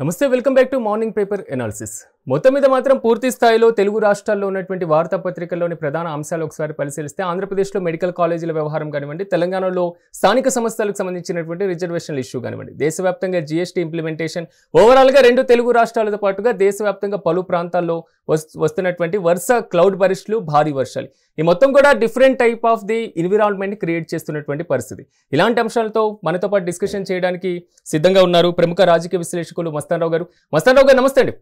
నమస్తే welcome back to morning paper analysis. మొత్తం మీద మాత్రం పూర్తి స్థాయిలో తెలుగు రాష్ట్రాల్లో ఉన్నటువంటి వార్తాపత్రికల్లోని ప్రధాన అంశాలు ఒకసారి పరిశీలిస్తే ఆంధ్రప్రదేశ్లో మెడికల్ కాలేజీల వ్యవహారం కానివ్వండి, తెలంగాణలో స్థానిక సంస్థలకు సంబంధించినటువంటి రిజర్వేషన్ల ఇష్యూ కానివ్వండి, దేశవ్యాప్తంగా జీఎస్టీ ఇంప్లిమెంటేషన్, ఓవరాల్గా రెండు తెలుగు రాష్ట్రాలతో పాటుగా దేశవ్యాప్తంగా పలు ప్రాంతాల్లో వస్తున్నటువంటి వరుస క్లౌడ్ బరిస్టులు, భారీ వర్షాలు, ఈ మొత్తం కూడా different type of the environment create చేస్తున్నటువంటి పరిస్థితి. ఇలాంటి అంశాలతో మనతో పాటు డిస్కషన్ చేయడానికి సిద్ధంగా ఉన్నారు ప్రముఖ రాజకీయ విశ్లేషకులు మస్తాన్ రావు గారు. మస్తాన్ రావు గారు నమస్తే అండి.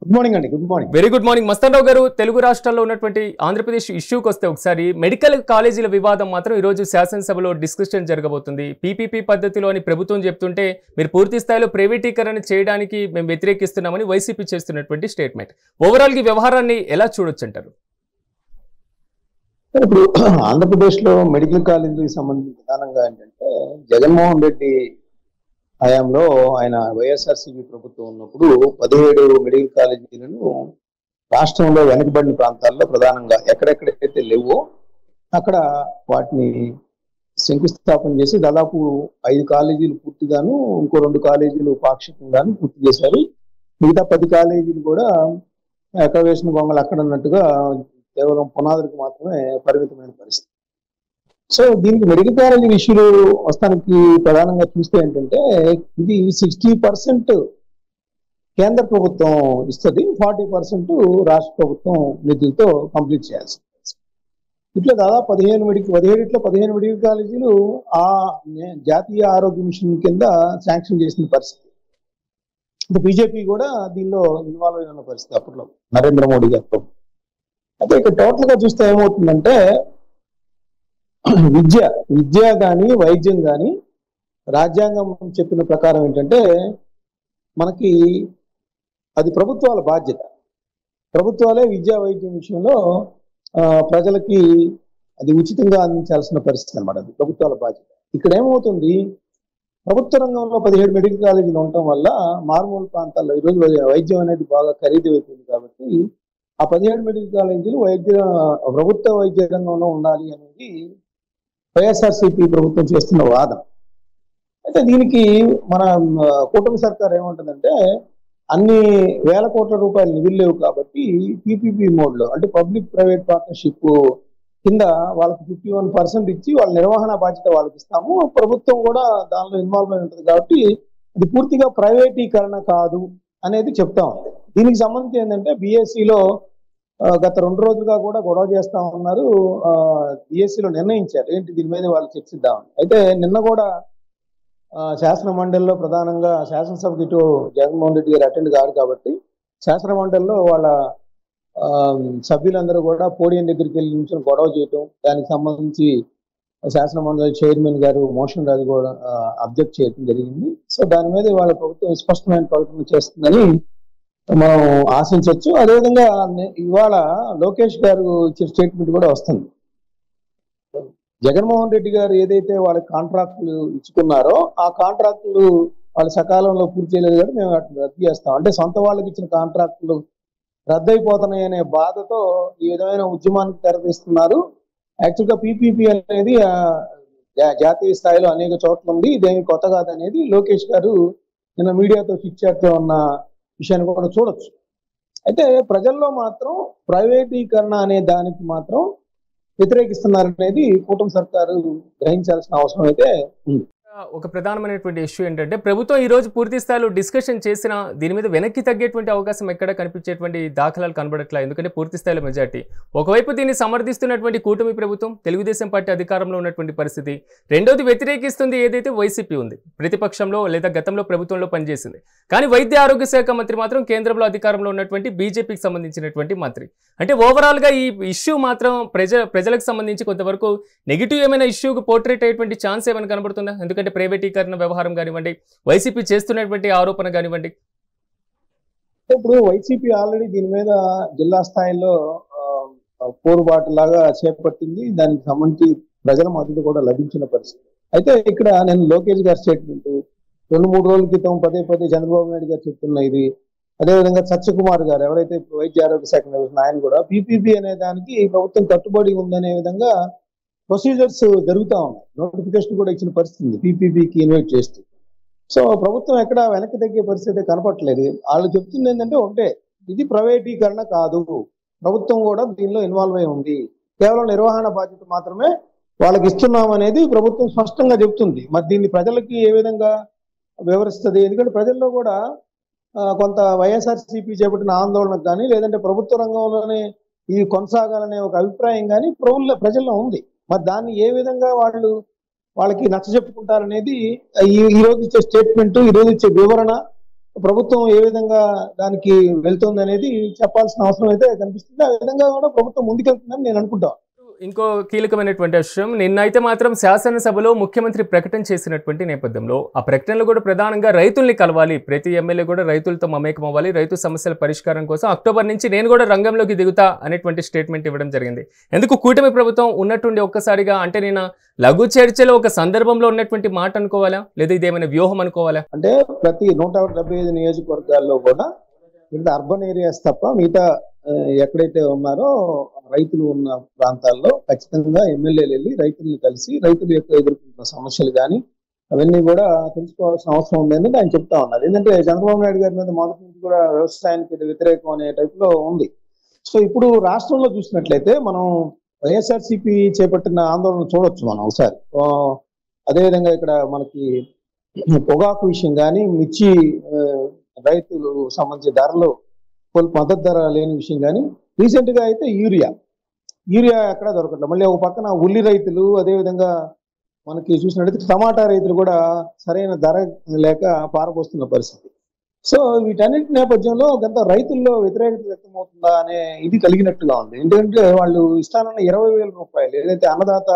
గుడ్ మార్నింగ్ అండి. Good morning. Very good morning Mastan Rao garu. Telugu రాష్ట్రాల్లో ఉన్నటువంటి ఆంధ్రప్రదేశ్ ఇష్యూకి వస్తే ఒకసారి మెడికల్ కాలేజీల వివాదం మాత్రం ఈరోజు శాసనసభలో డిస్కషన్ జరగబోతుంది. పీపీపీ పద్ధతిలో అని ప్రభుత్వం చెప్తుంటే మీరు పూర్తి స్థాయిలో ప్రైవేటీకరణ చేయడానికి మేము వ్యతిరేకిస్తున్నామని వైసీపీ చేస్తున్నటువంటి స్టేట్మెంట్. ఓవరాల్ ఈ వ్యవహారాన్ని ఎలా చూడొచ్చు అంటారు? ఇప్పుడు ఆంధ్రప్రదేశ్ లో మెడికల్ కాలేజీకి సంబంధించి ప్రధానంగా ఏంటంటే జగన్మోహన్ రెడ్డి హయాంలో ఆయన వైఎస్ఆర్సీపీ ప్రభుత్వం ఉన్నప్పుడు 17 మెడికల్ కాలేజీలను రాష్ట్రంలో వెనుకబడిన ప్రాంతాల్లో ప్రధానంగా ఎక్కడెక్కడైతే లేవో అక్కడ వాటిని శంకుస్థాపన చేసి దాదాపు 5 కాలేజీలు పూర్తిగాను, ఇంకో 2 కాలేజీలు పాక్షికంగాను పూర్తి చేశారు. మిగతా 10 కాలేజీలు కూడా ఎక్కడ వేసిన బొమ్మలు అక్కడ అన్నట్టుగా కేవలం పునాదులకు మాత్రమే పరిమితమైన పరిస్థితి. సో దీనికి మెడికల్ కాలేజీ ఇష్యూలు వస్తానికి ప్రధానంగా చూస్తే ఏంటంటే ఇది 60% కేంద్ర ప్రభుత్వం ఇస్తుంది, 40% రాష్ట్ర ప్రభుత్వం నిధులతో కంప్లీట్ చేయాల్సి. ఇట్లా దాదాపు 15 మెడికల్ కాలేజీలు ఆ జాతీయ ఆరోగ్య మిషన్ కింద శాంక్షన్ చేసిన పరిస్థితి. బీజేపీ కూడా దీనిలో ఇన్వాల్వ్ అయిన పరిస్థితి అప్పట్లో నరేంద్ర మోడీ గారు. అయితే ఇక్కడ టోటల్ గా చూస్తే ఏమవుతుందంటే విద్య కానీ వైద్యం కానీ రాజ్యాంగం చెప్పిన ప్రకారం ఏంటంటే మనకి అది ప్రభుత్వాల బాధ్యత. ప్రభుత్వాలే విద్యా వైద్యం విషయంలో ప్రజలకి అది ఉచితంగా అందించాల్సిన పరిస్థితి అనమాట. అది ప్రభుత్వాల బాధ్యత. ఇక్కడ ఏమవుతుంది, ప్రభుత్వ రంగంలో 17 మెడికల్ కాలేజీలు ఉండటం వల్ల మారుమూల ప్రాంతాల్లో ఈరోజు వైద్యం అనేది బాగా ఖరీదు అయిపోయింది. కాబట్టి ఆ 17 మెడికల్ కాలేజీలు ప్రభుత్వ వైద్య రంగంలో ఉండాలి అనేది వైఎస్ఆర్సీపీ ప్రభుత్వం చేస్తున్న వాదన. అయితే దీనికి మన కూటమి సర్కార్ ఏమంటుందంటే అన్ని వేల కోట్ల రూపాయలు నిధులు లేవు కాబట్టి పీపీపీ మోడ్లో అంటే పబ్లిక్ ప్రైవేట్ పార్ట్నర్షిప్ కింద వాళ్ళకి 51% ఇచ్చి వాళ్ళ నిర్వహణ బాధ్యత వాళ్ళకి ఇస్తాము, ప్రభుత్వం కూడా దానిలో ఇన్వాల్వ్ అయి ఉంటుంది కాబట్టి ఇది పూర్తిగా ప్రైవేటీకరణ కాదు అనేది చెప్తా ఉంది. దీనికి సంబంధించి ఏంటంటే బీఎస్సీలో గత 2 రోజులుగా కూడా గొడవ చేస్తా ఉన్నారు. బీఎస్సీలో నిర్ణయించారు ఏంటి దీని మీద వాళ్ళు చర్చిద్దామని. అయితే నిన్న కూడా శాసన మండలిలో ప్రధానంగా శాసనసభకి ఇటు జగన్మోహన్ రెడ్డి గారు అటెండ్ కాదు కాబట్టి శాసన మండలిలో వాళ్ళ సభ్యులందరూ కూడా పోడియం దగ్గరికి వెళ్ళి నిమిషం గొడవ చేయటం, దానికి సంబంధించి శాసన మండలి చైర్మన్ గారు మోషన్ రాజు కూడా అబ్జెక్ట్ చేయడం జరిగింది. సో దాని మీద వాళ్ళ ప్రభుత్వం స్పష్టమైన ప్రకటన చేస్తుందని మనం ఆశించవచ్చు. అదేవిధంగా ఇవాళ లోకేష్ గారు ఇచ్చిన స్టేట్మెంట్ కూడా వస్తుంది. జగన్మోహన్ రెడ్డి గారు ఏదైతే వాళ్ళ కాంట్రాక్టులు ఇచ్చుకున్నారో ఆ కాంట్రాక్టులు వాళ్ళు సకాలంలో పూర్తి చేయలేదు కాబట్టి మేము రద్దు చేస్తాం అంటే సొంత వాళ్ళకి ఇచ్చిన కాంట్రాక్టులు రద్దయిపోతున్నాయి అనే బాధతో ఈ విధమైన ఉద్యమానికి తెరతీస్తున్నారు. యాక్చువల్గా పీపీపీ అనేది జాతీయ స్థాయిలో అనేక చోట్ల ఉంది, ఇదేమి కొత్త కాదనేది లోకేష్ గారు నిన్న మీడియాతో చిట్చాట్తో ఉన్న విషయాన్ని కూడా చూడొచ్చు. అయితే ప్రజల్లో మాత్రం ప్రైవేటీకరణ అనే దానికి మాత్రం వ్యతిరేకిస్తున్నారనేది కూటమి సర్కారు గ్రహించాల్సిన అవసరం అయితే ఉంది. ఒక ప్రధానమైనటువంటి ఇష్యూ ఏంటంటే ప్రభుత్వం ఈ రోజు పూర్తి స్థాయిలో డిస్కషన్ చేసిన దీని మీద వెనక్కి తగ్గేటువంటి అవకాశం ఎక్కడ కనిపించేటువంటి దాఖలాలు కనబడట్లేదు. ఎందుకంటే పూర్తి స్థాయిలో మెజార్టీ ఒకవైపు దీన్ని సమర్థిస్తున్నటువంటి కూటమి ప్రభుత్వం, తెలుగుదేశం పార్టీ అధికారంలో ఉన్నటువంటి పరిస్థితి, రెండోది వ్యతిరేకిస్తుంది ఏదైతే వైసీపీ ఉంది, ప్రతిపక్షంలో లేదా గతంలో ప్రభుత్వంలో పనిచేసింది. కానీ వైద్య ఆరోగ్య శాఖ మంత్రి మాత్రం కేంద్రంలో అధికారంలో ఉన్నటువంటి బీజేపీకి సంబంధించినటువంటి మంత్రి. అంటే ఓవరాల్గా ఈ ఇష్యూ మాత్రం ప్రజలకు సంబంధించి కొంతవరకు నెగిటివ్ ఏమైనా ఇష్యూకి పోర్ట్రేట్ అయ్యేటువంటి ఛాన్స్ ఏమైనా కనబడుతుందా? ఎందుకంటే ప్రైవేటీకరణ వ్యవహారం కానివ్వండి, వైసీపీ చేస్తున్నటువంటి ఆరోపణ కానివ్వండి. ఇప్పుడు వైసీపీ ఆల్రెడీ దీని మీద జిల్లా స్థాయిలో పోరుబాటు లాగా చేపట్టింది. దానికి సంబంధించి ప్రజల మద్దతు కూడా లభించిన పరిస్థితి. అయితే ఇక్కడ నేను లోకేష్ గారి స్టేట్మెంట్ 2-3 రోజుల క్రితం పదే చంద్రబాబు నాయుడు గారు చెప్తున్న ఇది, అదేవిధంగా సత్యకుమార్ గారు ఎవరైతే వైద్య ఆరోగ్య శాఖ నిర్వహిస్తున్న ఆయన కూడా పీపీపీ అనే దానికి ప్రభుత్వం కట్టుబడి ఉందనే విధంగా ప్రొసీజర్స్ జరుగుతూ ఉన్నాయి. నోటిఫికేషన్ కూడా ఇచ్చిన పరిస్థితి పీపీపీకి ఇన్వైట్ చేస్తూ. సో ప్రభుత్వం ఎక్కడ వెనక్కి తగ్గే పరిస్థితి కనపట్లేదు. వాళ్ళు చెప్తుంది ఏంటంటే ఒకటే, ఇది ప్రైవేటీకరణ కాదు, ప్రభుత్వం కూడా దీనిలో ఇన్వాల్వ్ అయి ఉంది, కేవలం నిర్వహణ బాధ్యత మాత్రమే వాళ్ళకి ఇస్తున్నాం అనేది ప్రభుత్వం స్పష్టంగా చెప్తుంది. మరి దీన్ని ప్రజలకి ఏ విధంగా వివరిస్తుంది? ఎందుకంటే ప్రజల్లో కూడా కొంత వైఎస్ఆర్సీపీ చేపట్టిన ఆందోళనకు కానీ, లేదంటే ప్రభుత్వ రంగంలోనే ఇది కొనసాగాలనే ఒక అభిప్రాయం కానీ ప్రజల్లో ఉంది. మరి దాన్ని ఏ విధంగా వాళ్ళకి నచ్చ చెప్పుకుంటారనేది ఈ రోజు ఇచ్చే స్టేట్మెంట్, ఈ రోజు ఇచ్చే వివరణ, ప్రభుత్వం ఏ విధంగా దానికి వెళ్తుంది అనేది చెప్పాల్సిన అవసరం అయితే కనిపిస్తుంది. ఆ విధంగా కూడా ప్రభుత్వం ముందుకెళ్తుందని నేను అనుకుంటాను. ఇంకో కీలకమైనటువంటి విషయం, నిన్నైతే మాత్రం శాసనసభలో ముఖ్యమంత్రి ప్రకటన చేసినటువంటి నేపథ్యంలో ఆ ప్రకటనలో కూడా ప్రధానంగా రైతుల్ని కలవాలి, ప్రతి ఎమ్మెల్యే కూడా రైతులతో మమేకం అవ్వాలి, రైతు సమస్యల పరిష్కారం కోసం అక్టోబర్ నుంచి నేను కూడా రంగంలోకి దిగుతా అనేటువంటి స్టేట్మెంట్ ఇవ్వడం జరిగింది. ఎందుకు కూటమి ప్రభుత్వం ఉన్నట్టుండి ఒక్కసారిగా, అంటే నేను లఘు చర్చలో ఒక సందర్భంలో ఉన్నటువంటి మాట అనుకోవాలా, లేదా ఇదేమైనా వ్యూహం అనుకోవాలా? అంటే ప్రతి 175 నియోజకవర్గాల్లో కూడా మిగతా అర్బన్ ఏరియాస్ తప్ప మిగతా ఎక్కడైతే ఉన్నారో రైతులు ఉన్న ప్రాంతాల్లో ఖచ్చితంగా ఎమ్మెల్యేలు వెళ్ళి రైతులను కలిసి రైతులు యొక్క ఎదుర్కొంటున్న సమస్యలు కానీ అవన్నీ కూడా తెలుసుకోవాల్సిన అవసరం ఉందని ఆయన చెప్తా ఉన్నారు. ఏంటంటే చంద్రబాబు నాయుడు గారి మీద మొదటి నుంచి కూడా వ్యవసాయానికి వ్యతిరేకం అనే టైప్ లో ఉంది. సో ఇప్పుడు రాష్ట్రంలో చూసినట్లయితే మనం వైఎస్ఆర్సీపీ చేపట్టిన ఆందోళన చూడొచ్చు మనం ఒకసారి. అదేవిధంగా ఇక్కడ మనకి పొగాకు విషయం కానీ, మిర్చి రైతులు సంబంధించిన ధరలు మద్దతు ధర లేని విషయం కానీ, రీసెంట్ గా అయితే యూరియా ఎక్కడ దొరకట్లేదు. మళ్ళీ ఒక పక్కన ఉల్లి రైతులు, అదేవిధంగా మనకి చూసినట్లయితే టమాటా రైతులు కూడా సరైన ధర లేక పారపోస్తున్న పరిస్థితి. సో వీటన్నిటి నేపథ్యంలో గత రైతుల్లో వ్యతిరేకత వ్యక్తమవుతుందా అనే ఇది కలిగినట్టుగా ఉంది. ఎందుకంటే వాళ్ళు ఇస్తానన్న 20,000 రూపాయలు ఏదైతే అన్నదాత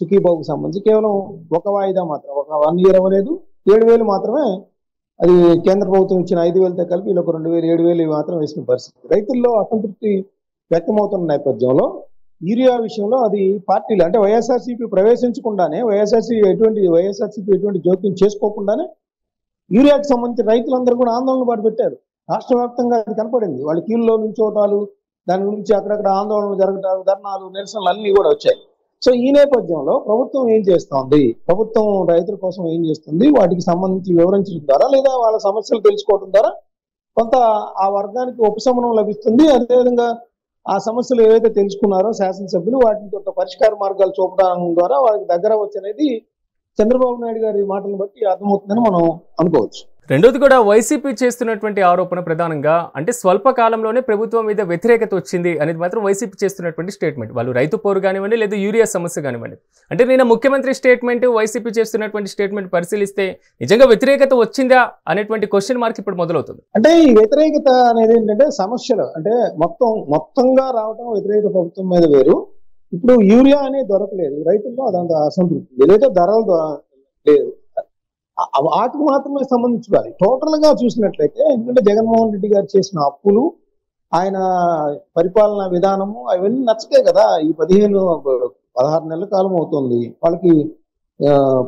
సుఖీబాబుకు సంబంధించి కేవలం ఒక వాయిదా మాత్రం, ఒక 1 year అవ్వలేదు, 7,000 మాత్రమే అది కేంద్ర ప్రభుత్వం ఇచ్చిన 5,000తో కలిపి వీళ్ళు ఒక 2,000, 7,000 మాత్రం వేసిన పరిస్థితి. రైతుల్లో అసంతృప్తి వ్యక్తమవుతున్న నేపథ్యంలో యూరియా విషయంలో అది పార్టీలు అంటే వైఎస్ఆర్సీపీ ప్రవేశించకుండానే, వైఎస్ఆర్సీపీ ఎటువంటి జోక్యం చేసుకోకుండానే యూరియాకి సంబంధించి రైతులందరూ కూడా ఆందోళన పాటు పెట్టారు. రాష్ట్ర వ్యాప్తంగా అది కనపడింది. వాళ్ళ క్యూల్లో నుంచోటాలు, దాని గురించి అక్కడక్కడ ఆందోళనలు జరగటాలు, ధర్నాలు, నిరసనలు అన్నీ కూడా వచ్చాయి. సో ఈ నేపథ్యంలో ప్రభుత్వం ఏం చేస్తోంది, ప్రభుత్వం రైతుల కోసం ఏం చేస్తుంది, వాటికి సంబంధించి వివరించడం ద్వారా లేదా వాళ్ళ సమస్యలు తెలుసుకోవడం ద్వారా కొంత ఆ వర్గానికి ఉపశమనం లభిస్తుంది. అదేవిధంగా ఆ సమస్యలు ఏవైతే తెలుసుకున్నారో శాసనసభ్యులు వాటిని కొంత పరిష్కార మార్గాలు చూపడం ద్వారా వాళ్ళకి దగ్గర వచ్చనేది చంద్రబాబు నాయుడు గారి మాటలను బట్టి అర్థమవుతుందని మనం అనుకోవచ్చు. రెండోది కూడా వైసీపీ చేస్తున్నటువంటి ఆరోపణ ప్రధానంగా, అంటే స్వల్ప కాలంలోనే ప్రభుత్వం మీద వ్యతిరేకత వచ్చింది అనేది మాత్రం వైసీపీ చేస్తున్నటువంటి స్టేట్మెంట్. వాళ్ళు రైతు పోరు కానివ్వండి, లేదా యూరియా సమస్య కానివ్వండి. అంటే నేను ముఖ్యమంత్రి స్టేట్మెంట్, వైసీపీ చేస్తున్నటువంటి స్టేట్మెంట్ పరిశీలిస్తే నిజంగా వ్యతిరేకత వచ్చిందా అనేటువంటి క్వశ్చన్ మార్క్ ఇప్పుడు మొదలవుతుంది. అంటే ఈ వ్యతిరేకత అనేది ఏంటంటే సమస్యలు అంటే మొత్తంగా రావడం వ్యతిరేకత ప్రభుత్వం మీద వేరు. ఇప్పుడు యూరియా అనేది దొరకలేదు, రైతుల్లో అదంత అసంతృప్తి, లేదా ధరలు లేదు, వాటికి మాత్రమే సంబంధించాలి. టోటల్ గా చూసినట్లయితే ఎందుకంటే జగన్మోహన్ రెడ్డి గారు చేసిన అప్పులు, ఆయన పరిపాలనా విధానము అవన్నీ నచ్చకే కదా ఈ 16 నెలల కాలం అవుతుంది వాళ్ళకి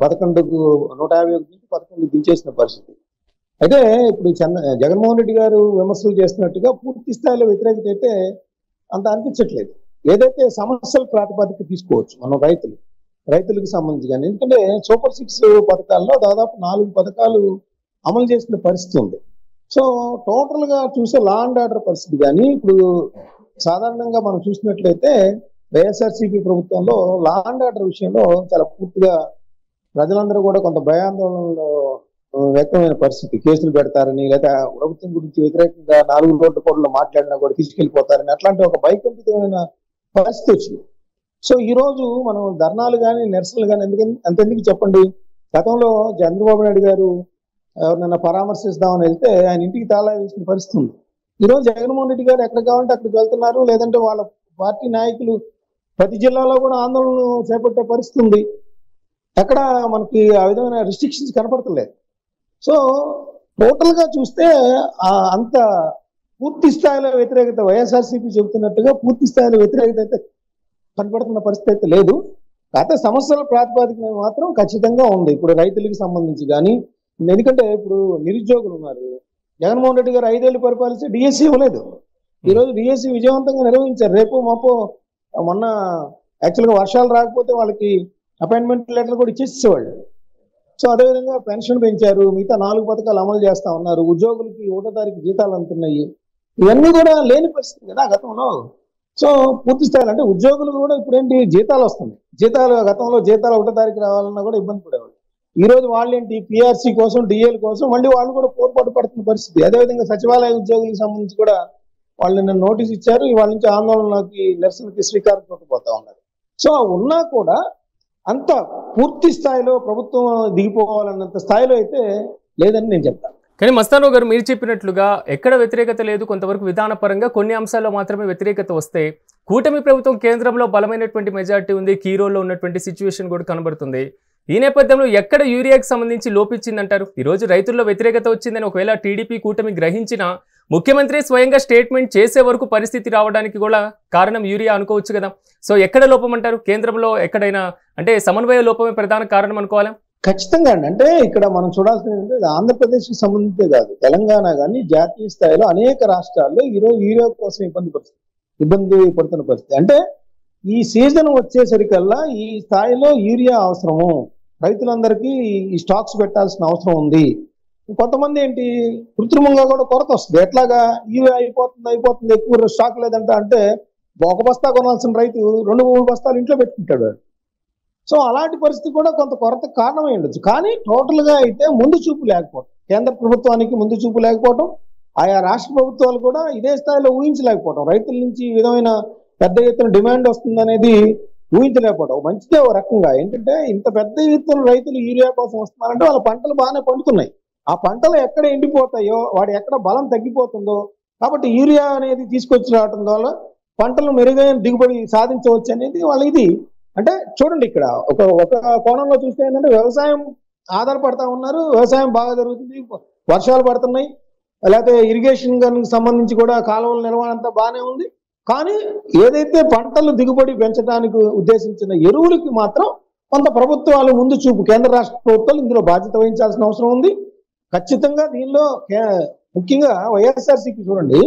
11కు 151 నుంచి 11 దించేసిన పరిస్థితి. అయితే ఇప్పుడు జగన్మోహన్ రెడ్డి గారు విమర్శలు చేస్తున్నట్టుగా పూర్తి స్థాయిలో వ్యతిరేకత అయితే అంత అనిపించట్లేదు. ఏదైతే సమస్యల ప్రాతిపదిక తీసుకోవచ్చు మనం రైతులకు సంబంధించి కానీ, ఎందుకంటే సూపర్ 6 పథకాల్లో దాదాపు 4 పథకాలు అమలు చేసిన పరిస్థితి ఉంది. సో టోటల్ గా చూసే లా అండ్ ఆర్డర్ పరిస్థితి కానీ, ఇప్పుడు సాధారణంగా మనం చూసినట్లయితే వైఎస్ఆర్సీపీ ప్రభుత్వంలో లా అండ్ ఆర్డర్ విషయంలో చాలా పూర్తిగా ప్రజలందరూ కూడా కొంత భయాందోళనలో వ్యక్తమైన పరిస్థితి. కేసులు పెడతారని, లేదా ప్రభుత్వం గురించి వ్యతిరేకంగా 4 రోడ్ల కోడ్లో మాట్లాడినా కూడా తీసుకెళ్లిపోతారని అట్లాంటి ఒక భయకంపితమైన పరిస్థితి వచ్చింది. సో ఈ రోజు మనం ధర్నాలు కానీ, నిరసనలు కానీ అంతెందుకు చెప్పండి, గతంలో చంద్రబాబు నాయుడు గారు ఎవరినైనా పరామర్శిస్తామని వెళ్తే ఆయన ఇంటికి తాళా వేసిన పరిస్థితి ఉంది. ఈరోజు జగన్మోహన్ రెడ్డి గారు ఎక్కడ కావాలంటే అక్కడికి వెళ్తున్నారు, లేదంటే వాళ్ళ పార్టీ నాయకులు ప్రతి జిల్లాలో కూడా ఆందోళనలు చేపట్టే పరిస్థితి ఉంది. ఎక్కడ మనకి ఆ విధమైన రిస్ట్రిక్షన్స్ కనపడతలేదు. సో టోటల్ గా చూస్తే అంత పూర్తి స్థాయిలో వ్యతిరేకత వైఎస్ఆర్సీపీ చెబుతున్నట్టుగా పూర్తి స్థాయిలో వ్యతిరేకత అయితే కనపడుతున్న పరిస్థితి అయితే లేదు. కాకపోతే సమస్యల ప్రాతిపదికన మాత్రం ఖచ్చితంగా ఉంది. ఇప్పుడు రైతులకు సంబంధించి కానీ, ఎందుకంటే ఇప్పుడు నిరుద్యోగులు ఉన్నారు. జగన్మోహన్ రెడ్డి గారు 5 ఏళ్ళు పరిపాలిస్తే డిఎస్సీ ఇవ్వలేదు. ఈరోజు డిఎస్సీ విజయవంతంగా నిర్వహించారు. రేపు మాపో మొన్న యాక్చువల్గా వర్షాలు రాకపోతే వాళ్ళకి అపాయింట్మెంట్ లెటర్లు కూడా ఇచ్చేసేవాళ్ళు. సో అదేవిధంగా పెన్షన్ పెంచారు, మిగతా 4 పథకాలు అమలు చేస్తా ఉన్నారు, ఉద్యోగులకి 1వ తారీఖు జీతాలు అందుతున్నాయి. ఇవన్నీ కూడా లేని పరిస్థితి కదా గతంలో. సో పూర్తి స్థాయిలో అంటే ఉద్యోగులు కూడా ఇప్పుడేంటి జీతాలు వస్తున్నాయి. గతంలో జీతాలు 1వ తారీఖు రావాలన్నా కూడా ఇబ్బంది పడేవాళ్ళు. ఈ రోజు వాళ్ళేంటి పిఆర్సీ కోసం, డిఏల కోసం మళ్ళీ వాళ్ళు కూడా పోరుపాటు పడుతున్న పరిస్థితి. అదేవిధంగా సచివాలయ ఉద్యోగులకు సంబంధించి కూడా వాళ్ళు నిన్న నోటీస్ ఇచ్చారు. వాళ్ళ నుంచి ఆందోళనకి, నిరసనకి శ్రీకారం చుట్టపోతా ఉన్నారు. సో ఉన్నా కూడా అంత పూర్తి స్థాయిలో ప్రభుత్వం దిగిపోవాలన్నంత స్థాయిలో అయితే లేదని నేను చెప్తాను. కానీ మస్తానరావు గారు మీరు చెప్పినట్లుగా ఎక్కడ వ్యతిరేకత లేదు, కొంతవరకు విధానపరంగా కొన్ని అంశాల్లో మాత్రమే వ్యతిరేకత వస్తే కూటమి ప్రభుత్వం కేంద్రంలో బలమైనటువంటి మెజారిటీ ఉంది, కీ రోల్లో ఉన్నటువంటి సిచ్యువేషన్ కూడా కనబడుతుంది. ఈ నేపథ్యంలో ఎక్కడ యూరియాకి సంబంధించి లోపించిందంటారు? ఈరోజు రైతుల్లో వ్యతిరేకత వచ్చిందని ఒకవేళ టీడీపీ కూటమి గ్రహించినా ముఖ్యమంత్రి స్వయంగా స్టేట్మెంట్ చేసే వరకు పరిస్థితి రావడానికి కూడా కారణం యూరియా అనుకోవచ్చు కదా. సో ఎక్కడ లోపం అంటారు? కేంద్రంలో ఎక్కడైనా అంటే సమన్వయ లోపమే ప్రధాన కారణం అనుకోవాలా? ఖచ్చితంగా అండి. అంటే ఇక్కడ మనం చూడాల్సింది ఆంధ్రప్రదేశ్కి సంబంధించే కాదు, తెలంగాణ కానీ జాతీయ స్థాయిలో అనేక రాష్ట్రాల్లో ఈరోజు యూరియా కోసం ఇబ్బంది పడుతున్న పరిస్థితి. అంటే ఈ సీజన్ వచ్చేసరికల్లా ఈ స్థాయిలో యూరియా అవసరము, రైతులందరికీ ఈ స్టాక్స్ పెట్టాల్సిన అవసరం ఉంది. కొంతమంది ఏంటి కృత్రిమంగా కూడా కొరత వస్తుంది. ఎట్లాగా యూరియా అయిపోతుంది ఎక్కువ స్టాక్ లేదంట అంటే 1 బస్తా కొనాల్సిన రైతు 2-3 బస్తాలు ఇంట్లో పెట్టుకుంటాడు. సో అలాంటి పరిస్థితి కూడా కొంత కొరత కారణమై ఉండొచ్చు. కానీ టోటల్ గా అయితే ముందు చూపు లేకపోవడం, కేంద్ర ప్రభుత్వానికి ముందు చూపు లేకపోవడం, ఆయా రాష్ట్ర ప్రభుత్వాలు కూడా ఇదే స్థాయిలో ఊహించలేకపోవడం, రైతుల నుంచి ఈ విధమైన పెద్ద ఎత్తున డిమాండ్ వస్తుందనేది ఊహించలేకపోవడం. మంచిదే ఓ రకంగా. ఏంటంటే ఇంత పెద్ద ఎత్తున రైతులు యూరియా కోసం వస్తున్నారంటే వాళ్ళ పంటలు బాగానే పండుతున్నాయి. ఆ పంటలు ఎక్కడ ఎండిపోతాయో, వాడు ఎక్కడ బలం తగ్గిపోతుందో, కాబట్టి యూరియా అనేది తీసుకొచ్చి రావడం వల్ల పంటలు మెరుగైన దిగుబడి సాధించవచ్చు అనేది వాళ్ళ ఇది. అంటే చూడండి ఇక్కడ ఒక కోణంలో చూస్తే ఏంటంటే వ్యవసాయం ఆధారపడతా ఉన్నారు, వ్యవసాయం బాగా జరుగుతుంది, వర్షాలు పడుతున్నాయి, లేకపోతే ఇరిగేషన్ సంబంధించి కూడా కాలువల నిర్వహణ అంతా బాగానే ఉంది. కానీ ఏదైతే పంటలు దిగుబడి పెంచడానికి ఉద్దేశించిన ఎరువులకి మాత్రం కొంత ప్రభుత్వాలు ముందు చూపు, కేంద్ర రాష్ట్ర ప్రభుత్వాలు ఇందులో బాధ్యత వహించాల్సిన అవసరం ఉంది. ఖచ్చితంగా దీనిలో ముఖ్యంగా వైఎస్ఆర్సీకి చూడండి,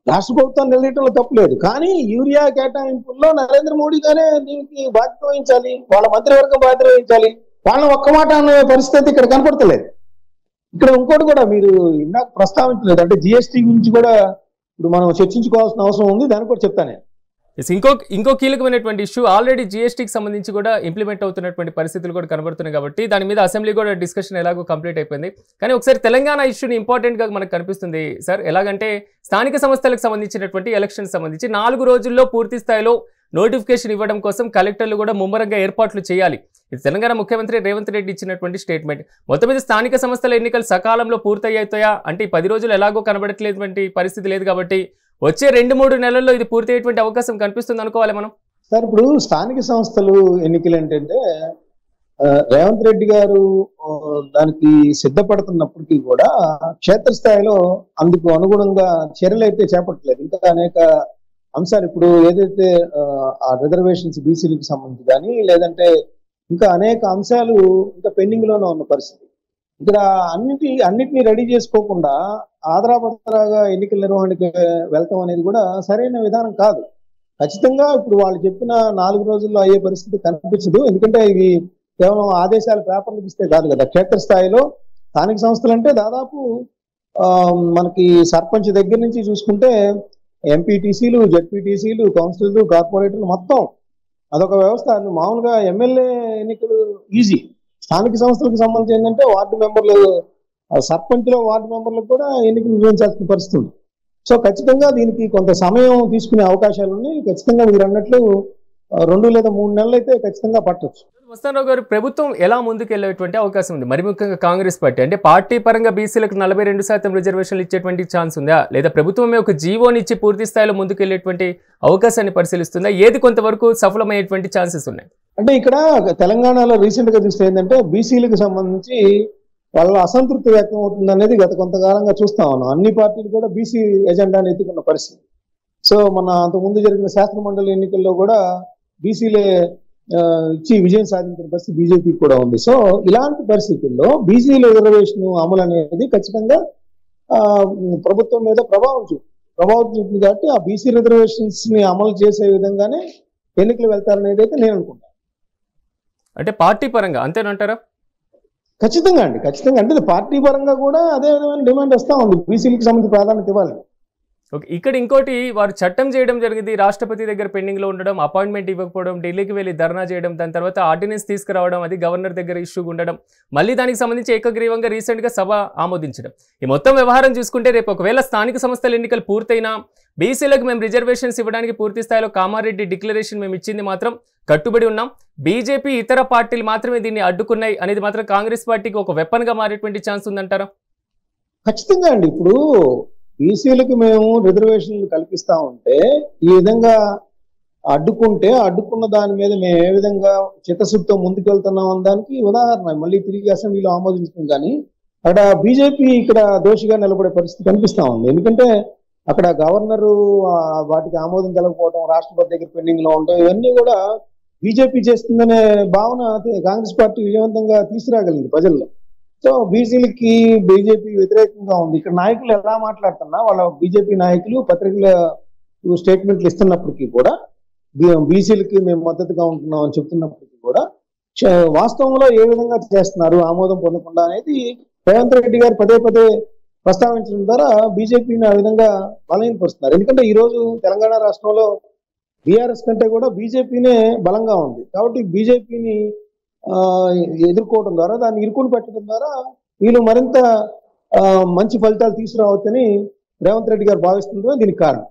రాష్ట్ర ప్రభుత్వం నిలదీయటంలో తప్పు లేదు. కానీ యూరియా కేటాయింపుల్లో నరేంద్ర మోడీ గారే దీనికి బాధ్యత వహించాలి, వాళ్ళ మంత్రివర్గం బాధ్యత వహించాలి. వాళ్ళని ఒక్క మాట అనే పరిస్థితి ఇక్కడ కనపడతలేదు. ఇక్కడ ఇంకోటి కూడా మీరు ఇందాక ప్రస్తావించలేదు, అంటే జిఎస్టీ గురించి కూడా ఇప్పుడు మనం చర్చించుకోవాల్సిన అవసరం ఉంది. దాన్ని కూడా చెప్తానే. ఇంకో కీలకమైనటువంటి ఇష్యూ ఆల్రెడీ జీఎస్టీకి సంబంధించి కూడా ఇంప్లిమెంట్ అవుతున్నటువంటి పరిస్థితులు కూడా కనబడుతున్నాయి కాబట్టి దాని మీద అసెంబ్లీ కూడా డిస్కషన్ ఎలాగో కంప్లీట్ అయిపోయింది. కానీ ఒకసారి తెలంగాణ ఇష్యూని ఇంపార్టెంట్గా మనకు కనిపిస్తుంది సార్. ఎలాగంటే స్థానిక సంస్థలకు సంబంధించినటువంటి ఎలక్షన్ సంబంధించి 4 రోజుల్లో పూర్తి స్థాయిలో నోటిఫికేషన్ ఇవ్వడం కోసం కలెక్టర్లు కూడా ముమ్మరంగా ఏర్పాట్లు చేయాలి. ఇది తెలంగాణ ముఖ్యమంత్రి రేవంత్ రెడ్డి ఇచ్చినటువంటి స్టేట్మెంట్. మొత్తం మీద స్థానిక సంస్థల ఎన్నికలు సకాలంలో పూర్తయ్యాయా అంటే 10 రోజులు ఎలాగో కనబడట్లేటువంటి పరిస్థితి లేదు కాబట్టి వచ్చే 2-3 నెలల్లో ఇది పూర్తి అయ్యేటువంటి అవకాశం కనిపిస్తుంది అనుకోవాలి మనం. సార్ ఇప్పుడు స్థానిక సంస్థలు ఎన్నికలు ఏంటంటే రేవంత్ రెడ్డి గారు దానికి సిద్ధపడుతున్నప్పటికీ కూడా క్షేత్రస్థాయిలో అందుకు అనుగుణంగా చర్యలు అయితే చేపట్టలేదు. ఇంకా అనేక అంశాలు ఇప్పుడు ఏదైతే ఆ రిజర్వేషన్స్ బీసీలకు సంబంధించి కానీ లేదంటే ఇంకా అనేక అంశాలు ఇంకా పెండింగ్ లోనే ఉన్న పరిస్థితి. ఇక్కడ అన్నిటినీ రెడీ చేసుకోకుండా ఆదరాబదరాగా ఎన్నికల నిర్వహణకి వెళ్తాం అనేది కూడా సరైన విధానం కాదు. ఖచ్చితంగా ఇప్పుడు వాళ్ళు చెప్పిన 4 రోజుల్లో అయ్యే పరిస్థితి కనిపించదు. ఎందుకంటే ఇవి కేవలం ఆదేశాలు పేపర్లకు ఇస్తే కాదు కదా. క్షేత్రస్థాయిలో స్థానిక సంస్థలు అంటే దాదాపు మనకి సర్పంచ్ దగ్గర నుంచి చూసుకుంటే ఎంపీటీసీలు, జెడ్పీటీసీలు, కౌన్సిలర్లు, కార్పొరేటర్లు మొత్తం అదొక వ్యవస్థ. మామూలుగా ఎమ్మెల్యే ఎన్నికలు ఈజీ. స్థానిక సంస్థలకు సంబంధించి ఏంటంటే వార్డు మెంబర్లు, సర్పంచ్లో వార్డు మెంబర్లకు కూడా ఎన్నికలు నిర్వహించాల్సిన పరిస్థితి ఉంది. సో ఖచ్చితంగా దీనికి కొంత సమయం తీసుకునే అవకాశాలు ఉన్నాయి. ఖచ్చితంగా మీరు అన్నట్లు 2 లేదా 3 నెలలు అయితే ఖచ్చితంగా పట్టొచ్చు. మస్తానరావు గారు, ప్రభుత్వం ఎలా ముందుకెళ్లేటువంటి అవకాశం ఉంది? మరి ముఖ్యంగా కాంగ్రెస్ పార్టీ అంటే పార్టీ పరంగా బీసీలకు 42% రిజర్వేషన్లు ఇచ్చేటువంటి ఛాన్స్ ఉందా, లేదా ప్రభుత్వమే ఒక జీవోని ఇచ్చి పూర్తి స్థాయిలో ముందుకెళ్లేటువంటి అవకాశాన్ని పరిశీలిస్తుందా? ఏది కొంతవరకు సఫలమయ్యేటువంటి ఛాన్సెస్ ఉన్నాయి? అంటే ఇక్కడ తెలంగాణలో రీసెంట్ గా చూస్తే ఏంటంటే బీసీలకు సంబంధించి వాళ్ళ అసంతృప్తి వ్యక్తం అవుతుంది అనేది గత కొంతకాలంగా చూస్తా ఉన్నాం. అన్ని పార్టీలు కూడా బీసీ ఎజెండాని ఎత్తుకున్న పరిస్థితి. సో మన అంతకుముందు జరిగిన శాసనమండలి ఎన్నికల్లో కూడా బీసీలే ఇచ్చి విజయం సాధించిన పరిస్థితి బీజేపీకి కూడా ఉంది. సో ఇలాంటి పరిస్థితుల్లో బీసీ రిజర్వేషన్ అమలు అనేది ఖచ్చితంగా ప్రభుత్వం మీద ప్రభావం చూపుతుంది కాబట్టి ఆ బీసీ రిజర్వేషన్స్ ని అమలు చేసే విధంగానే ఎన్నికలు వెళ్తారనేది అయితే నేను అనుకుంటాను. అంటే పార్టీ పరంగా అంతేనంటారా? ఖచ్చితంగా అండి, ఖచ్చితంగా. అంటే పార్టీ పరంగా కూడా అదే విధమైన డిమాండ్ వస్తూ ఉంది, బీసీలకు సంబంధించి ప్రాధాన్యత ఇవ్వాలి. ఓకే. ఇక్కడ ఇంకోటి వారు చట్టం చేయడం జరిగింది. రాష్ట్రపతి దగ్గర పెండింగ్‌లో ఉండడం, అపాయింట్‌మెంట్ ఇవ్వకపోవడం, ఢిల్లీకి వెళ్లి ధర్నా చేయడం, దాని తర్వాత ఆర్డినెన్స్ తీసుకురావడం, అది గవర్నర్ దగ్గర ఇష్యూగా ఉండడం, మళ్ళీ దానికి సంబంధించి ఏకగ్రీవంగా రీసెంట్‌గా సభ ఆమోదించడం. ఈ మొత్తం వ్యవహారం చూసుకుంటే రేపు ఒకవేళ స్థానిక సంస్థల ఎన్నికలు పూర్తయినా బీసీలకు మేము రిజర్వేషన్స్ ఇవ్వడానికి పూర్తి స్థాయిలో కామారెడ్డి డిక్లరేషన్ మేము ఇచ్చింది మాత్రం కట్టుబడి ఉన్నాం. బీజేపీ ఇతర పార్టీలు మాత్రమే దీన్ని అడ్డుకున్నాయి అనేది మాత్రం కాంగ్రెస్ పార్టీకి ఒక వెపన్‌గా మారేటువంటి ఛాన్స్ ఉందంటారా? ఖచ్చితంగా అండి. ఇప్పుడు బీసీలకు మేము రిజర్వేషన్లు కల్పిస్తా ఉంటే ఈ విధంగా అడ్డుకున్న దాని మీద మేము ఏ విధంగా చిత్తశుద్ధితో ముందుకు వెళ్తున్నాం అన్న దానికి ఉదాహరణ మళ్ళీ తిరిగి అసెంబ్లీలో ఆమోదించడం. కానీ అక్కడ బీజేపీ ఇక్కడ దోషిగా నిలబడే పరిస్థితి కనిపిస్తా ఉంది. ఎందుకంటే అక్కడ గవర్నరు వాటికి ఆమోదం తెలకపోవడం, రాష్ట్రపతి దగ్గర పెండింగ్ లో ఉండడం, ఇవన్నీ కూడా బీజేపీ చేస్తుందనే భావన కాంగ్రెస్ పార్టీ విజయవంతంగా తీసుకురాగలిగింది ప్రజల్లో. సో బీసీలకి బీజేపీ వ్యతిరేకంగా ఉంది. ఇక్కడ నాయకులు ఎలా మాట్లాడుతున్నా వాళ్ళ బీజేపీ నాయకులు పత్రికల స్టేట్మెంట్లు ఇస్తున్నప్పటికీ కూడా బీసీలకి మేము మద్దతుగా ఉంటున్నాం అని చెప్తున్నప్పటికీ కూడా వాస్తవంలో ఏ విధంగా చేస్తున్నారు ఆమోదం పొందకుండా అనేది రేవంత్ రెడ్డి గారు పదే పదే ప్రస్తావించడం ద్వారా బీజేపీని ఆ విధంగా బలహీనపరుస్తున్నారు. ఎందుకంటే ఈ రోజు తెలంగాణ రాష్ట్రంలో బీఆర్ఎస్ కంటే కూడా బీజేపీనే బలంగా ఉంది. కాబట్టి బీజేపీని ఎదుర్కోవడం ద్వారా, దాన్ని ఇరుకుని పెట్టడం ద్వారా వీళ్ళు మరింత మంచి ఫలితాలు తీసుకురావచ్చని రేవంత్ రెడ్డి గారు భావిస్తుండడం దీనికి కారణం.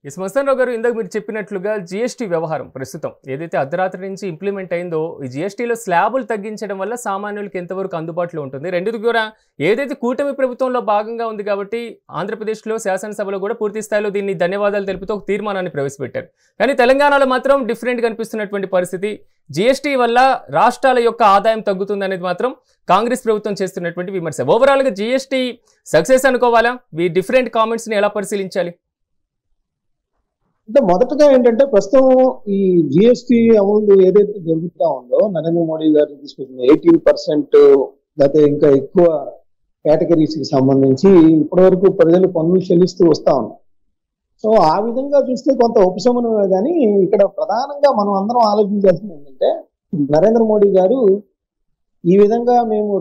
ఎస్ మస్తానరావు గారు, ఇందాక మీరు చెప్పినట్లుగా జీఎస్టీ వ్యవహారం ప్రస్తుతం ఏదైతే అర్ధరాత్రి నుంచి ఇంప్లిమెంట్ అయిందో, ఈ జీఎస్టీలో స్లాబులు తగ్గించడం వల్ల సామాన్యులకు ఎంతవరకు అందుబాటులో ఉంటుంది? రెండుది కూడా ఏదైతే కూటమి ప్రభుత్వంలో భాగంగా ఉంది కాబట్టి ఆంధ్రప్రదేశ్లో శాసనసభలో కూడా పూర్తి స్థాయిలో దీన్ని ధన్యవాదాలు తెలుపుతూ ఒక తీర్మానాన్ని ప్రవేశపెట్టారు. కానీ తెలంగాణలో మాత్రం డిఫరెంట్ కనిపిస్తున్నటువంటి పరిస్థితి. జీఎస్టీ వల్ల రాష్ట్రాల యొక్క ఆదాయం తగ్గుతుంది అనేది మాత్రం కాంగ్రెస్ ప్రభుత్వం చేస్తున్నటువంటి విమర్శ. ఓవరాల్గా జీఎస్టీ సక్సెస్ అనుకోవాలా? ఈ డిఫరెంట్ కామెంట్స్ని ఎలా పరిశీలించాలి? అంటే మొదటగా ఏంటంటే ప్రస్తుతం ఈ జిఎస్టీ అమలు ఏదైతే జరుగుతూ ఉందో నరేంద్ర మోడీ గారు తీసుకొచ్చిన 18% లేకపోతే ఇంకా ఎక్కువ కేటగిరీస్ కి సంబంధించి ఇప్పటి వరకు ప్రజలు పన్నులు చెల్లిస్తూ వస్తా ఉన్నారు. సో ఆ విధంగా చూస్తే కొంత ఉపశమనమే. కానీ ఇక్కడ ప్రధానంగా మనం అందరం ఆలోచించాల్సింది ఏంటంటే నరేంద్ర మోడీ గారు ఈ విధంగా మేము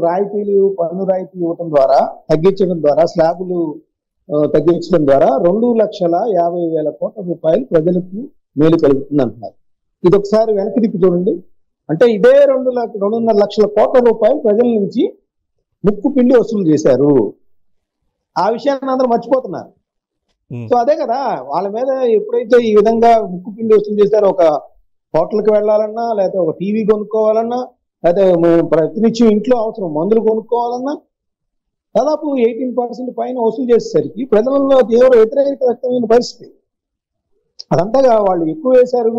పన్ను రాయితీలు ఇవ్వడం ద్వారా, తగ్గించడం ద్వారా, స్లాబులు తగ్గించడం ద్వారా 2,50,000 కోట్ల రూపాయలు ప్రజలకు మేలు కలుగుతుంది అంటున్నారు. ఇది ఒకసారి వెనక్కి తిప్పి చూడండి. అంటే ఇదే 2.5 లక్షల కోట్ల రూపాయలు ప్రజల నుంచి ముక్కు పిండి వసూలు చేశారు. ఆ విషయాన్ని అందరూ మర్చిపోతున్నారు. సో అదే కదా, వాళ్ళ మీద ఎప్పుడైతే ఈ విధంగా ముక్కు పిండి వసూలు చేశారో, ఒక హోటల్కి వెళ్ళాలన్నా, లేకపోతే ఒక టీవీ కొనుక్కోవాలన్నా, లేకపోతే ప్రతినిత్యం ఇంట్లో అవసరం మందులు కొనుక్కోవాలన్నా దాదాపు 18% పైన వసూలు చేసేసరికి ప్రజలలో తీవ్ర వ్యతిరేకత వ్యక్తమైన పరిస్థితి. అదంతగా వాళ్ళు ఎక్కువ వేశారు,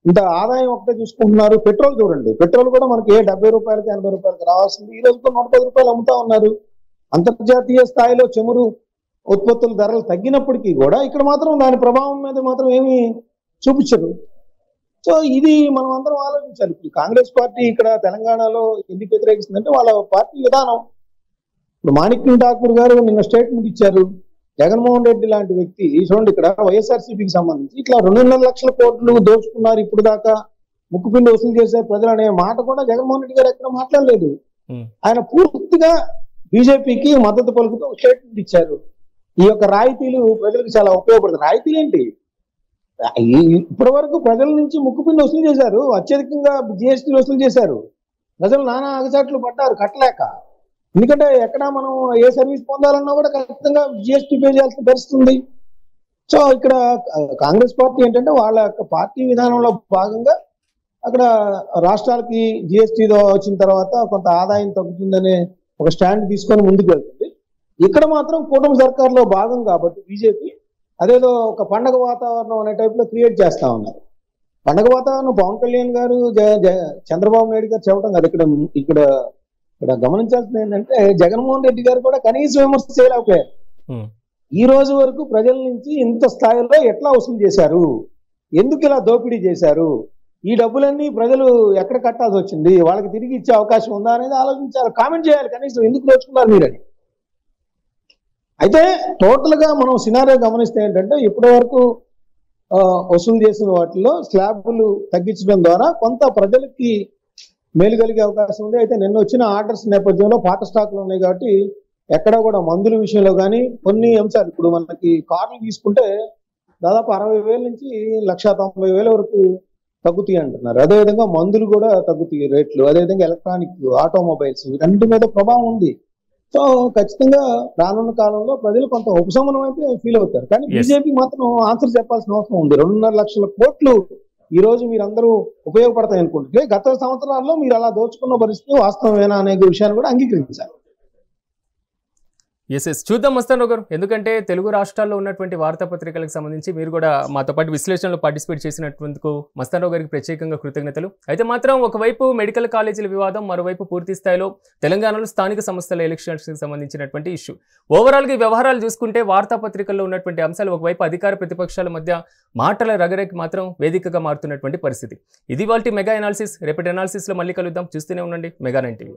ఇంత ఆదాయం ఒకటే చూసుకుంటున్నారు. పెట్రోల్ చూడండి, పెట్రోల్ కూడా మనకి 70 రూపాయలకి 80 రూపాయలకి రావాల్సింది ఈ రోజుతో 110 రూపాయలు అమ్ముతా ఉన్నారు. అంతర్జాతీయ స్థాయిలో చమురు ఉత్పత్తుల ధరలు తగ్గినప్పటికీ కూడా ఇక్కడ మాత్రం దాని ప్రభావం మీద మాత్రం ఏమీ చూపించరు. సో ఇది మనం అందరం ఆలోచించాలి. ఇప్పుడు కాంగ్రెస్ పార్టీ ఇక్కడ తెలంగాణలో ఎందుకు వ్యతిరేకిస్తుందంటే వాళ్ళ పార్టీ విధానం. ఇప్పుడు మాణిక్యం ఠాకూర్ గారు నిన్న స్టేట్మెంట్ ఇచ్చారు. జగన్మోహన్ రెడ్డి లాంటి వ్యక్తి చూడండి, ఇక్కడ వైఎస్ఆర్సీపీకి సంబంధించి ఇట్లా 2.5 లక్షల కోట్లు దోచుకున్నారు, ఇప్పుడు దాకా ముక్కుపిండి వసూలు చేశారు ప్రజలు అనే మాట కూడా జగన్మోహన్ రెడ్డి గారు ఎక్కడ మాట్లాడలేదు. ఆయన పూర్తిగా బీజేపీకి మద్దతు పలుకుతూ స్టేట్మెంట్ ఇచ్చారు. ఈ యొక్క రాయితీలు ప్రజలకు చాలా ఉపయోగపడుతుంది. రాయితీలు ఏంటి, ఇప్పటి వరకు ప్రజల నుంచి ముక్కుపిండి వసూలు చేశారు, అత్యధికంగా జిఎస్టీ వసూలు చేశారు. ప్రజలు నానా అగచాట్లు పడ్డారు కట్టలేక. ఎందుకంటే ఎక్కడ మనం ఏ సర్వీస్ పొందాలన్నా కూడా ఖచ్చితంగా జిఎస్టీ పే చేయాల్సిన పరిస్థితి ఉంది. సో ఇక్కడ కాంగ్రెస్ పార్టీ ఏంటంటే వాళ్ళ యొక్క పార్టీ విధానంలో భాగంగా అక్కడ రాష్ట్రాలకి జిఎస్టీలో వచ్చిన తర్వాత కొంత ఆదాయం తగ్గుతుందనే ఒక స్టాండ్ తీసుకొని ముందుకు వెళ్తుంది. ఇక్కడ మాత్రం కూటమి సర్కార్లో భాగం కాబట్టి బీజేపీ అదేదో ఒక పండగ వాతావరణం అనే టైప్ లో క్రియేట్ చేస్తా ఉన్నారు. పండగ వాతావరణం పవన్ కళ్యాణ్ గారు చంద్రబాబు నాయుడు గారు చెప్పడం కాదు. ఇక్కడ గమనించాల్సింది ఏంటంటే జగన్మోహన్ రెడ్డి గారు కూడా కనీస విమర్శ చేయలేకపోయారు. ఈ రోజు వరకు ప్రజల నుంచి ఇంత స్థాయిలో ఎట్లా వసూలు చేశారు, ఎందుకు ఇలా దోపిడీ చేశారు, ఈ డబ్బులన్నీ ప్రజలు ఎక్కడ కట్టాల్సి వచ్చింది, వాళ్ళకి తిరిగి ఇచ్చే అవకాశం ఉందా అనేది ఆలోచించాలి, కామెంట్ చేయాలి కనీసం ఎందుకు దోచుకున్నారు మీరని. అయితే టోటల్ గా మనం సినారియో గమనిస్తే ఏంటంటే ఇప్పటి వరకు వసూలు చేసిన వాటిలో స్లాబులు తగ్గించడం ద్వారా కొంత ప్రజలకి మేలు కలిగే అవకాశం ఉంది. అయితే నిన్న వచ్చిన ఆర్డర్స్ నేపథ్యంలో పాత స్టాక్లు ఉన్నాయి కాబట్టి ఎక్కడ కూడా మందుల విషయంలో కానీ కొన్ని అంశాలు, ఇప్పుడు మనకి కార్లు తీసుకుంటే దాదాపు 60,000 నుంచి 1,90,000 వరకు తగ్గుతాయి అంటున్నారు. అదేవిధంగా మందులు కూడా తగ్గుతాయి రేట్లు, అదేవిధంగా ఎలక్ట్రానిక్, ఆటోమొబైల్స్, వీటన్నిటి మీద ప్రభావం ఉంది. సో ఖచ్చితంగా రానున్న కాలంలో ప్రజలు కొంత ఉపశమనం అయితే ఫీల్ అవుతారు. కానీ బీజేపీ మాత్రం ఆన్సర్ చెప్పాల్సిన అవసరం ఉంది. 2.5 లక్షల కోట్లు ఈ రోజు మీరందరూ ఉపయోగపడతాయి అనుకుంటే గత సంవత్సరాల్లో మీరు అలా దోచుకున్న పరిస్థితి వాస్తవమేనా అనే విషయాన్ని కూడా అంగీకరించాలి. ఎస్ చూద్దాం మస్తానరావు గారు, ఎందుకంటే తెలుగు రాష్ట్రాల్లో ఉన్నటువంటి వార్తాపత్రికలకు సంబంధించి మీరు కూడా మాతో పాటు విశ్లేషణలో పార్టిసిపేట్ చేసినటువంటి మస్తానరావు గారికి ప్రత్యేకంగా కృతజ్ఞతలు. అయితే మాత్రం ఒకవైపు మెడికల్ కాలేజీల వివాదం, మరోవైపు పూర్తి స్థాయిలో తెలంగాణలో స్థానిక సంస్థల ఎలక్షన్స్కి సంబంధించినటువంటి ఇష్యూ. ఓవరాల్గా ఈ వ్యవహారాలు చూసుకుంటే వార్తాపత్రికల్లో ఉన్నటువంటి అంశాలు ఒకవైపు అధికార ప్రతిపక్షాల మధ్య మాటల రగరేకి మాత్రం వేదికగా మారుతున్నటువంటి పరిస్థితి. ఇది వాళ్ళ మెగా అనాలిసిస్. రేపటి అనాలిసిస్లో మళ్ళీ కలుద్దాం. చూస్తూనే ఉండండి మెగా 9 టీవీ.